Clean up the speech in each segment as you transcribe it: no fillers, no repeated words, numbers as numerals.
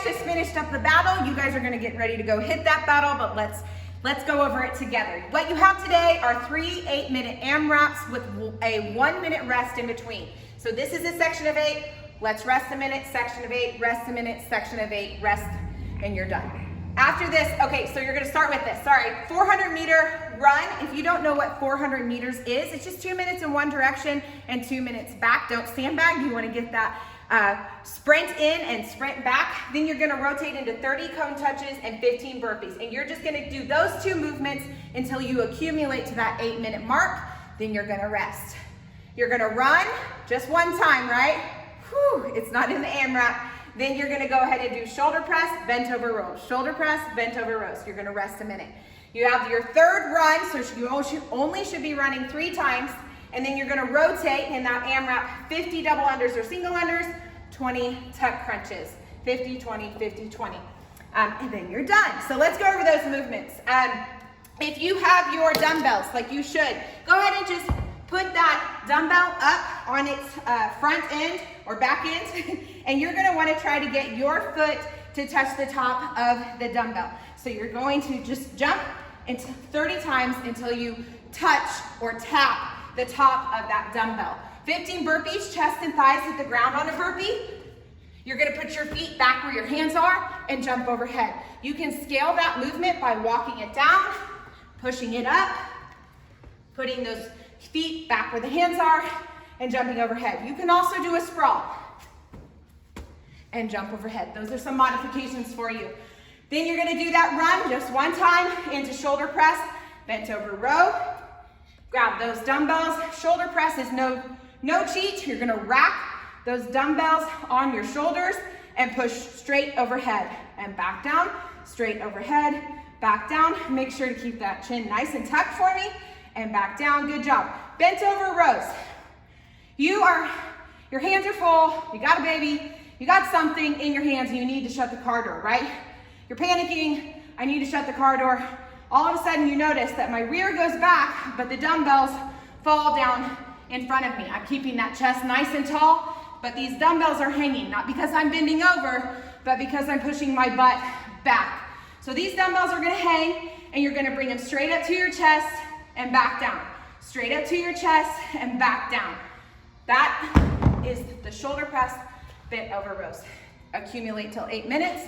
just finished up the battle. You guys are gonna get ready to go hit that battle, but let's go over it together. What you have today are 3 8-minute AMRAPs with a 1-minute rest in between. So this is a section of 8. Let's rest a minute, section of 8, rest a minute, section of 8, rest, and you're done. After this, okay, so you're gonna start with this. Sorry, 400-meter run. If you don't know what 400 meters is, it's just 2 minutes in one direction and 2 minutes back. Don't sandbag. You wanna get that sprint in and sprint back. Then you're gonna rotate into 30 cone touches and 15 burpees. And you're just gonna do those 2 movements until you accumulate to that 8-minute mark. Then you're gonna rest. You're gonna run just one time, right? Whew, it's not in the AMRAP. Then you're gonna go ahead and do shoulder press, bent over rows. Shoulder press, bent over rows. You're gonna rest a minute. You have your third run, so you only should be running 3 times. And then you're gonna rotate in that AMRAP 50 double unders or single unders, 20 tuck crunches. 50, 20, 50, 20. And then you're done. So let's go over those movements. If you have your dumbbells, like you should, go ahead and just put that dumbbell up on its front end or back end, and you're gonna wanna try to get your foot to touch the top of the dumbbell. So you're going to just jump into 30 times until you touch or tap the top of that dumbbell. 15 burpees, chest and thighs hit the ground on a burpee. You're gonna put your feet back where your hands are and jump overhead. You can scale that movement by walking it down, pushing it up, putting those feet back where the hands are, and jumping overhead. You can also do a sprawl and jump overhead. Those are some modifications for you. Then you're gonna do that run just one time into shoulder press, bent over row. Grab those dumbbells. Shoulder press is no cheat. You're gonna rack those dumbbells on your shoulders and push straight overhead and back down, straight overhead, back down. Make sure to keep that chin nice and tucked for me, and back down. Good job. Bent over rows. Your hands are full, you got a baby, you got something in your hands and you need to shut the car door, right? You're panicking, I need to shut the car door. All of a sudden you notice that my rear goes back, but the dumbbells fall down in front of me. I'm keeping that chest nice and tall, but these dumbbells are hanging, not because I'm bending over, but because I'm pushing my butt back. So these dumbbells are gonna hang, and you're gonna bring them straight up to your chest and back down. Straight up to your chest and back down. That is the shoulder press, bent over rows. Accumulate till 8 minutes,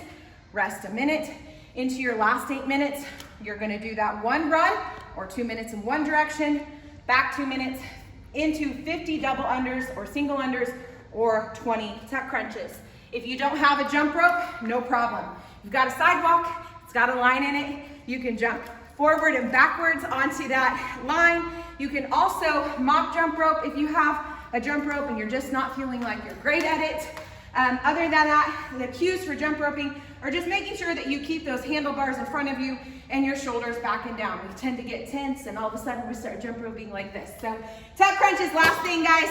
rest a minute. Into your last 8 minutes, you're gonna do that one run or 2 minutes in one direction, back 2 minutes into 50 double unders or single unders or 20 tuck crunches. If you don't have a jump rope, no problem. You've got a sidewalk, it's got a line in it, you can jump forward and backwards onto that line. You can also mock jump rope if you have a jump rope and you're just not feeling like you're great at it. Other than that, the cues for jump roping are just making sure that you keep those handlebars in front of you and your shoulders back and down. We tend to get tense and all of a sudden we start jump roping like this. So tuck crunches, last thing guys.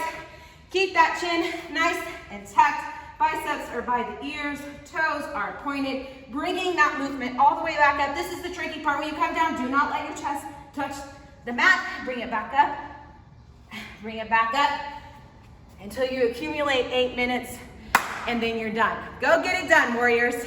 Keep that chin nice and tucked. Biceps are by the ears, toes are pointed, bringing that movement all the way back up. This is the tricky part. When you come down, do not let your chest touch the mat. Bring it back up. Bring it back up until you accumulate 8 minutes, and then you're done. Go get it done, warriors.